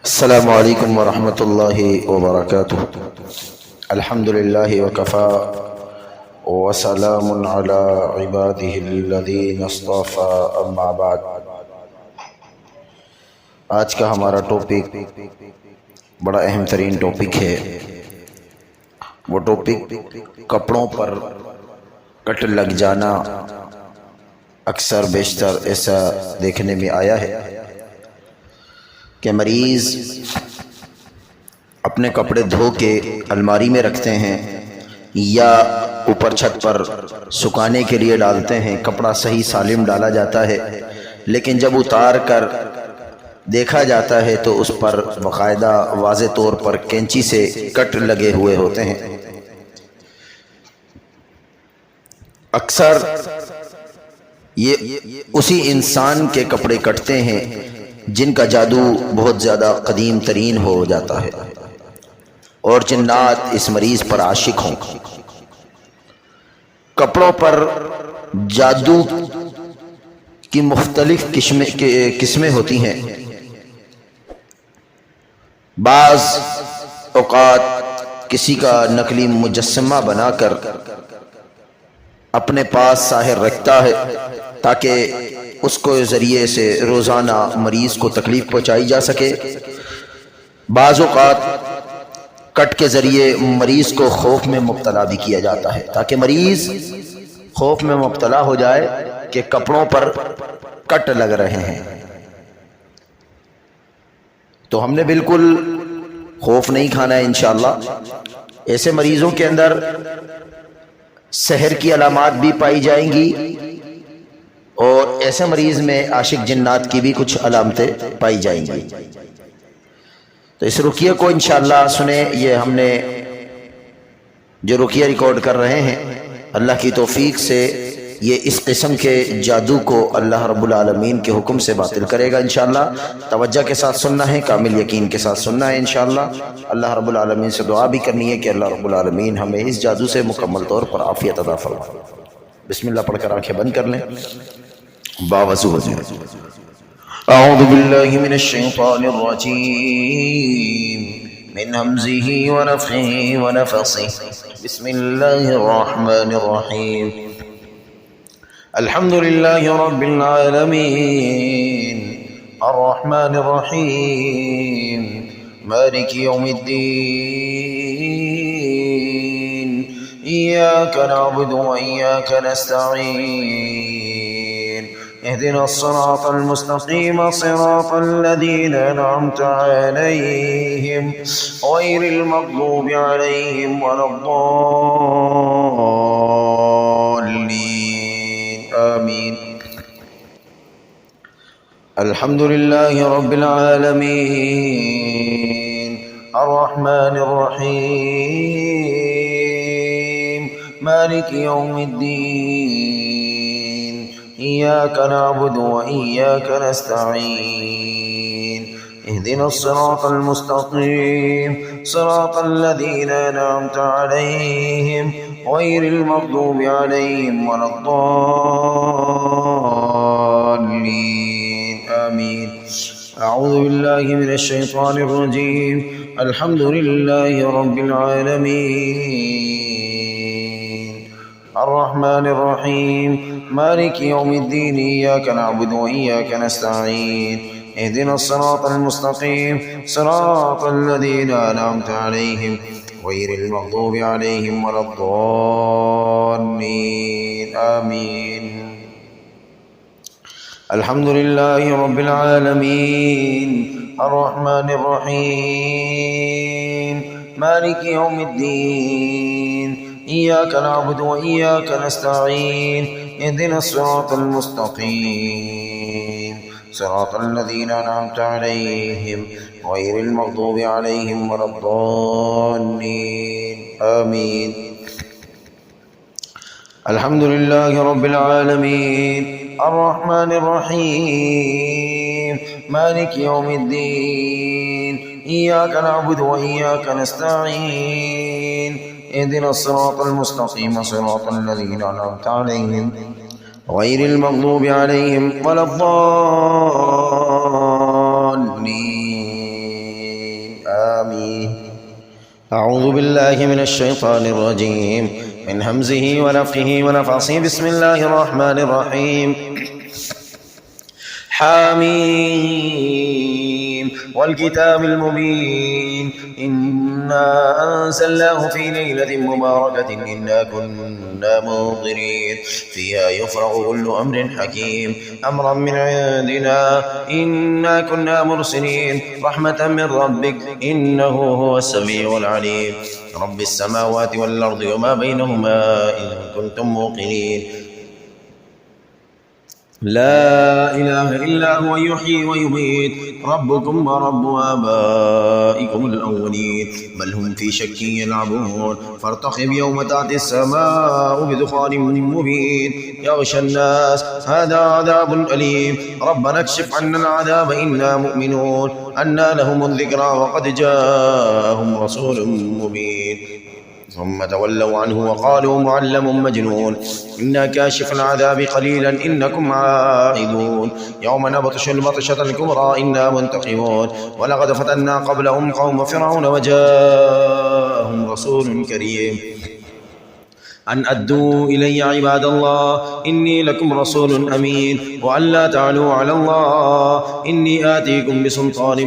السلام علیکم ورحمۃ اللہ وبرکاتہ۔ الحمد للہ وکفى وسلام علی عبادہ الذین اصطفى، اما بعد۔ آج کا ہمارا ٹاپک بڑا اہم ترین ٹاپک ہے۔ وہ ٹاپک کپڑوں پر کٹ لگ جانا اکثر بیشتر ایسا دیکھنے میں آیا ہے کہ مریض اپنے کپڑے دھو کے الماری میں رکھتے ہیں یا اوپر چھت پر سکھانے کے لیے ڈالتے ہیں۔ کپڑا صحیح سالم ڈالا جاتا ہے، لیکن جب اتار کر دیکھا جاتا ہے تو اس پر باقاعدہ واضح طور پر کینچی سے کٹ لگے ہوئے ہوتے ہیں۔ اکثر یہ اسی انسان کے کپڑے کٹتے ہیں جن کا جادو بہت زیادہ قدیم ترین ہو جاتا ہے اور جنات اس مریض پر عاشق ہوں۔ کپڑوں پر جادو کی مختلف قسمیں ہوتی ہیں۔ بعض اوقات کسی کا نقلی مجسمہ بنا کر اپنے پاس ساحر رکھتا ہے تاکہ اس کو ذریعے سے روزانہ مریض کو تکلیف پہنچائی جا سکے۔ بعض اوقات کٹ کے ذریعے مریض کو خوف میں مبتلا بھی کیا جاتا ہے تاکہ مریض خوف میں مبتلا ہو جائے کہ کپڑوں پر کٹ لگ رہے ہیں۔ تو ہم نے بالکل خوف نہیں کھانا ہے انشاءاللہ۔ ایسے مریضوں کے اندر سحر کی علامات بھی پائی جائیں گی اور ایسے مریض میں عاشق جنات کی بھی کچھ علامتیں پائی جائیں گی۔ تو اس رقیہ کو انشاءاللہ سنیں۔ یہ ہم نے جو رقیہ ریکارڈ کر رہے ہیں، اللہ کی توفیق سے یہ اس قسم کے جادو کو اللہ رب العالمین کے حکم سے باطل کرے گا انشاءاللہ۔ توجہ کے ساتھ سننا ہے، کامل یقین کے ساتھ سننا ہے انشاءاللہ۔ اللہ رب العالمین سے دعا بھی کرنی ہے کہ اللہ رب العالمین ہمیں اس جادو سے مکمل طور پر عافیت عطا فرمائے۔ بسم اللہ پڑھ کر آنکھیں بند کر لیں، باوضو ہو جائیں۔ اعوذ باللہ من الشیطان الرجیم، من ہمزہ ونفخہ ونفثہ، بسم اللہ الرحمن الرحیم۔ الحمد للہ رب العالمین، الرحمن الرحیم، مالک یوم الدین، ایاک نعبد و ایاک نستعین، اهدنا الصراط المستقیم صراط الذین انعمت علیہم غیر المغضوب علیہم ولا الضالین، آمین۔ الحمد للہ رب العالمین، الرحمن الرحیم، مالک یوم الدین، ایاک نعبد و ایاک نستعین، اهدنا الصراط المستقیم صراط الذین انعمت علیہم غیر المغضوب علیہم ولا الضالین، آمین۔ اعوذ باللہ من الشیطان الرجیم، الحمد للہ رب العالمین، الرحمن الرحیم، مالک یوم الدین، ایاک نعبد و ایاک نستعین، اهدنا الصراط المستقیم صراط الذین انعمت علیہم غیر المغضوب علیہم ولا الضالین، آمین۔ الحمد للہ رب العالمین، الرحمن الرحیم، مالک یوم الدین، ایاک نعبد و ایاک نستعین، اهدنا الصراط المستقیم صراط الذین انعمت علیہم غیر المغضوب علیہم ولا الضالین، آمین۔ الحمد للہ رب العالمین، الرحمن الرحیم، مالک یوم الدین، ایاک نعبد و ایاک نستعین، اهدنا الصراط المستقیم صراط الذین انعمت علیہم غیر المغضوب علیہم ولا الضالین، آمين. أعوذ بالله من الشيطان الرجيم من همزه ونفخه ونفخه. بسم الله الرحمن الرحيم. حميم والكتاب المبين إنا أنزلناه في ليلة مباركة إنا كنا منذرين فيها يفرغ كل أمر حكيم أمرا من عندنا إنا كنا مرسلين رحمة من ربك إنه هو السميع العليم. رب السماوات والأرض وما بينهما إن كنتم موقنين. لا إله إلا هو يحيي ويميت ربكم ورب آبائكم الأولين بل هم في شك يلعبون فارتقب يوم تأتي السماء بدخان مبين يغشى الناس هذا عذاب أليم ربنا اكشف عنا العذاب إنا مؤمنون أنى لهم الذكرى وقد جاءهم رسول مبين ثم تولوا عنه وقالوا معلم مجنون إنا كاشف العذاب قليلا إنكم عائدون يوم نبطش البطشة الكبرى إنا منتقمون ولقد فتنا قبلهم قوم فرعون وجاءهم رسول كريم أن أدوا إلي عباد الله إني لكم رسول أمين وأن لا تعلوا على الله إني آتيكم بسلطان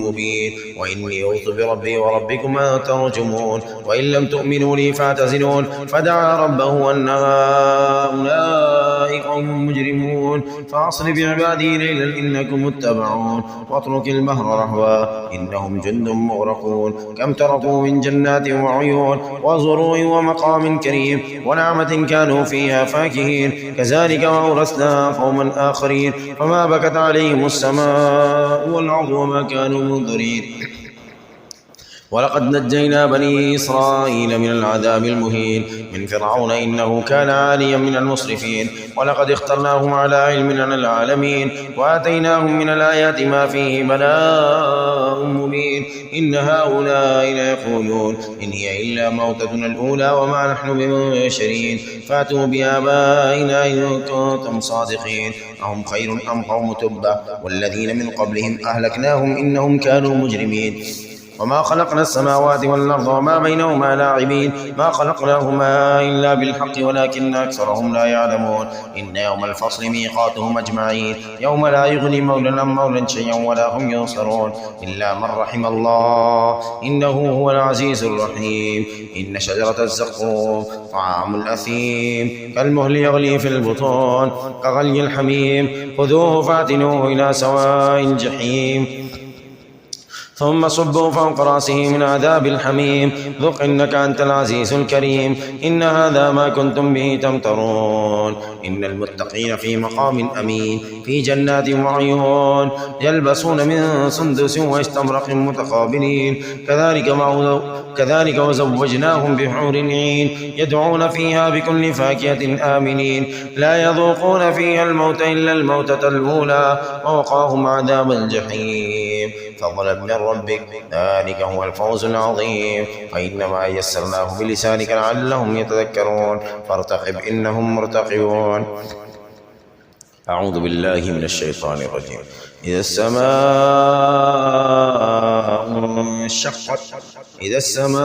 مبين وإني عوذ بربي وربكم أن ترجمون وإن لم تؤمنوا لي فاعتزلون فدعا ربه أن هؤلاء قوم مجرمون فأصل بعبادي ليلا إنكم متبعون واترك البحر رهوا إنهم جند مغرقون كم تركوا من جنات وعيون وزروع ومقام كريم ونعمة كانوا فيها فاكهين كذلك وأورثناها قوما آخرين فما بكت عليهم السماء والأرض وما كانوا منذرين. ولقد نجينا بني إسرائيل من العذاب المهين من فرعون إنه كان عاليا من المسرفين ولقد اخترناهم على علم عن العالمين وآتيناهم من الآيات ما فيه بلاء مبين إن هؤلاء ليقولون إن هي إلا موتتنا الأولى وما نحن بمنشرين فأتوا بآبائنا إن كنتم صادقين أهم خير أم قوم تبع والذين من قبلهم أهلكناهم إنهم كانوا مجرمين. وما خلقنا السماوات والأرض وما بينهما لاعبين ما خلقناهما إلا بالحق ولكن أكثرهم لا يعلمون إن يوم الفصل ميقاتهم أجمعين يوم لا يغني مولى عن مولى شيئا ولا هم ينصرون إلا من رحم الله إنه هو العزيز الرحيم. إن شجرة الزقوم طعام الأثيم كالمهل يغلي في البطون كغلي الحميم خذوه فاعتلوه إلى سواء الجحيم ثم صبوا فوق رأسه من عذاب الحميم ذق إنك أنت العزيز الكريم إن هذا ما كنتم به تمترون. إن المتقين في مقام أمين في جنات وعيون يلبسون من سندس واستبرق متقابلين كذلك وزوجناهم بحور عين يدعون فيها بكل فاكهة آمنين لا يذوقون فيها الموت إلا الموتة الأولى ووقاهم عذاب الجحيم فضلا من ربك ذلك هو الفوز العظيم. وإنما يسرناه بلسانك لعلهم يتذكرون فارتقب إنهم مرتقبون. أعوذ بالله من الشيطان الرجيم. إذا السماء انشقت إذا السماء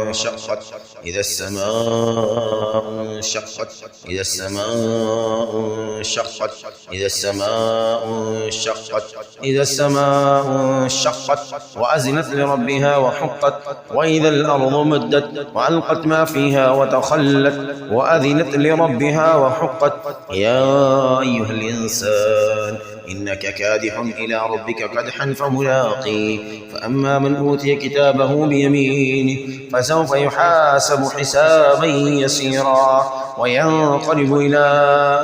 انشقت إذا السماء انشقت إذا السماء انشقت إذا السماء انشقت إذا السماء انشقت وأذنت لربها وحقت وإذا الأرض مدت وألقت ما فيها وتخلت وأذنت لربها وحقت يا أيها الإنسان إنك كادح إلى ربك كدحا فملاقيه فأما من أوتي كتابه بيمينه فسوف يحاسب حسابا يسيرا وينقلب إلى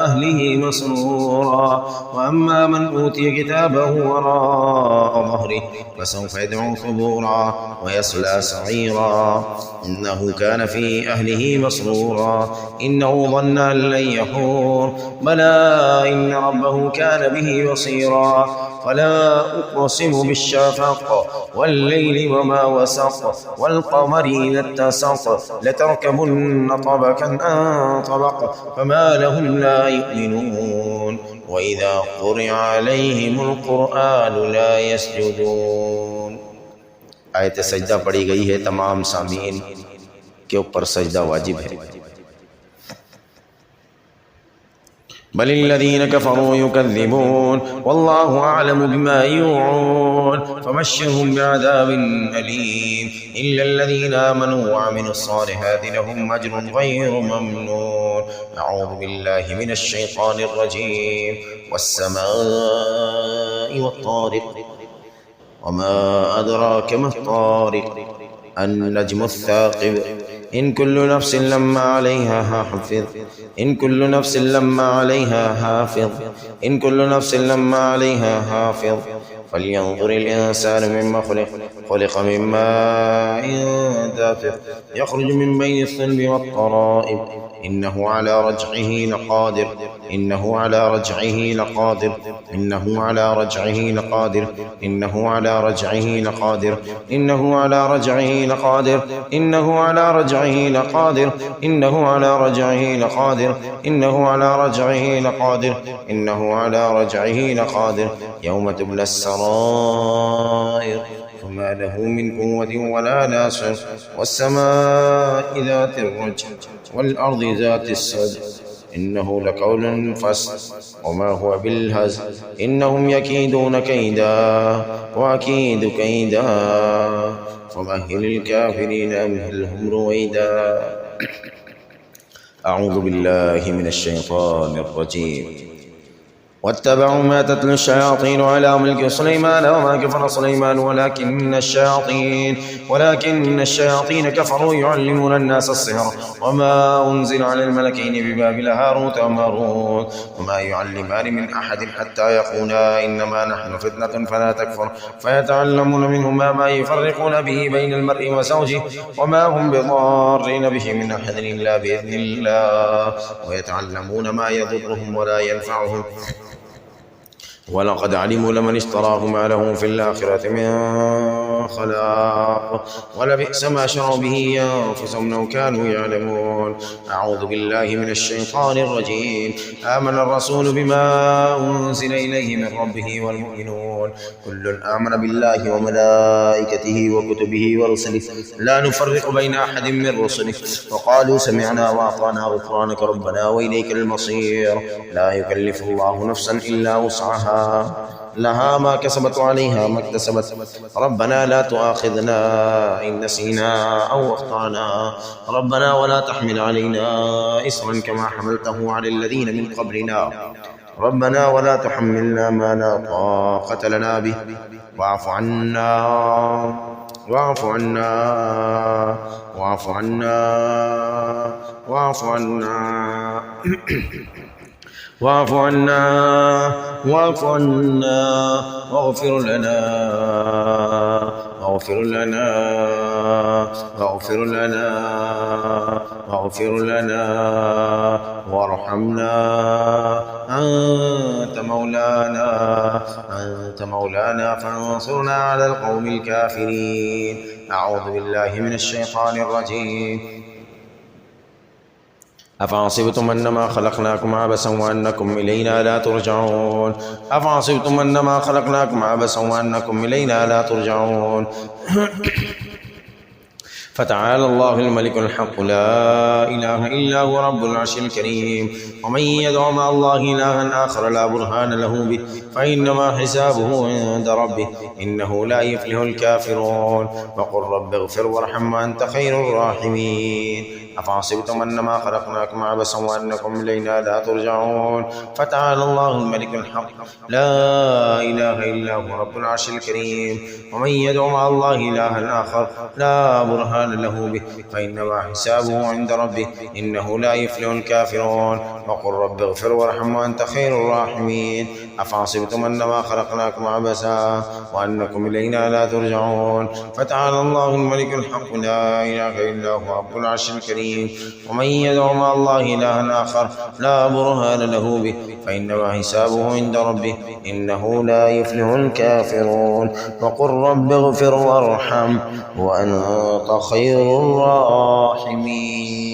أهله مسرورا وأما من أوتي كتابه وراء ظهره فسوف يدعو ثبورا ويصلى سعيرا إنه كان في أهله مسرورا إنه ظن أن لن يحور بلى إن ربه كان به بصيرا فلا أقسم بالشفق والليل وما وسق والقمر إذا اتسق لتركبن طبقا عن طبق فما لهم لا يؤمنون وإذا قرئ عليهم القرآن لا يسجدون। आयत सजदा पढ़ी गई है, तमाम सामीन के ऊपर सजदा वाजिब है। बलिल्लज़ीन कफ़रू युकज़्ज़िबून वल्लाहु अअलमु बिमा यूऊन फबश्शिरहुम बिअज़ाबिन अलीम इल्लल्लज़ीना आमनू वअमिलुस्सालिहाति लहुम अज्रुन ग़ैरु ममनून। अऊज़ु बिल्लाहि मिनश शैतानिर रजीम। वस्समाइ वत्तारिक़ वमा अदराक मत्तारिक़ अन्नज्मु अस्साक़िब इन कुल्लु नफ्सिन लम्मा अलैहा हाफ़िज़ इन कुल्लु नफ्सिन लम्मा अलैहा हाफ़िज़ इन कुल्लु नफ्सिन लम्मा अलैहा हाफ़िज़ फलयंज़ुरिल इंसानु मिम्मा खुलिक़ मिन माइन दाफ़िक़ यख़रुजु मिन बैनिस सल्बि वत्तराइब इन्नहु अला रजइही लक़ादिर इन्नहु अला रजइही लक़ादिर इन्नहु अला रजइही लक़ादिर इन्नहु अला रजइही लक़ादिर इन्नहु अला रजइही लक़ादिर इन्नहु अला रजइही लक़ादिर इन्नहु अला रजइही लक़ादिर इन्नहु अला रजइही लक़ादिर इन्नहु अला रजइही लक़ादिर यौम तुबलस सराइर फमा लहु मिन क़ुव्वतिन वला नासिर वस्समाइ ज़ातिर रज्म والأرض ذات الصدع إنه لقول فصل وما هو بالهزل إنهم يكيدون كيدا وأكيد كيدا فمهل الكافرين أمهلهم رويدا أعوذ بالله من الشيطان الرجيم واتبعوا ما تتلو الشياطين على ملك سليمان وما كفر سليمان ولكن الشياطين كفروا يعلمون الناس السحر وما أنزل على الملكين ببابل هاروت وماروت وما يعلمان من أحد حتى يقولا إنما نحن فتنة فلا تكفر فيتعلمون منهما ما يفرقون به بين المرء وزوجه وما هم بضارين به من أحد إلا بإذن الله ويتعلمون ما يضرهم ولا ينفعهم ولقد علموا لمن اشتراه ما له في الآخرة من خلاق ولبئس ما شروا به أنفسهم لو كانوا يعلمون أعوذ بالله من الشيطان الرجيم آمن الرسول بما أنزل إليه من ربه والمؤمنون كل آمن بالله وملائكته وكتبه ورسله لا نفرق بين أحد من رسله وقالوا سمعنا وأطعنا غفرانك ربنا وإليك المصير لا يكلف الله نفسا إلا وسعها لها ما كسبت وعليها ما اكتسبت ربنا لا تؤاخذنا إن نسينا أو أخطأنا ربنا ولا تحمل علينا إصرا كما حملته على الذين من قبلنا ربنا ولا تحملنا ما لا طاقة لنا به واعف عنا واعف عنا واعف عنا واعف عنا واعف عنا واعف عنا واغفر لنا واغفر لنا واغفر لنا واغفر لنا وارحمنا أنت مولانا فانصرنا على القوم الكافرين أعوذ بالله من الشيطان الرجيم أفحسبتم أنما خلقناكم عبثا وأنكم إلينا لا ترجعون أفحسبتم أنما خلقناكم عبثا وأنكم إلينا لا ترجعون فتعالى الله الملك الحق لا إله إلا هو رب العرش الكريم ومن يدع مع الله إلها آخر لا برهان له به فإنما حسابه عند ربه إنه لا يفلح الكافرون وقل رب اغفر وارحم وأنت خير الراحمين أفحسبتم أنما خلقناكم عبثا وأنكم إلينا لا ترجعون فتعالى الله الملك الحق لا إله إلا هو رب العرش الكريم ومن يدع مع الله إلها آخر لا برهان له به فإنما حسابه عند ربه إنه لا يفلح الكافرون وقل رب اغفر وارحم وأنت خير الراحمين أفحسبتم أنما خلقناكم عبثا وأنكم إلينا لا ترجعون فتعالى الله الملك الحق لا إله إلا هو رب العرش الكريم ومن يدع مع الله إلها آخر لا برهان له به فإنما حسابه عند ربه إنه لا يفلح الكافرون وقل رب اغفر وارحم وأنت خير الراحمين.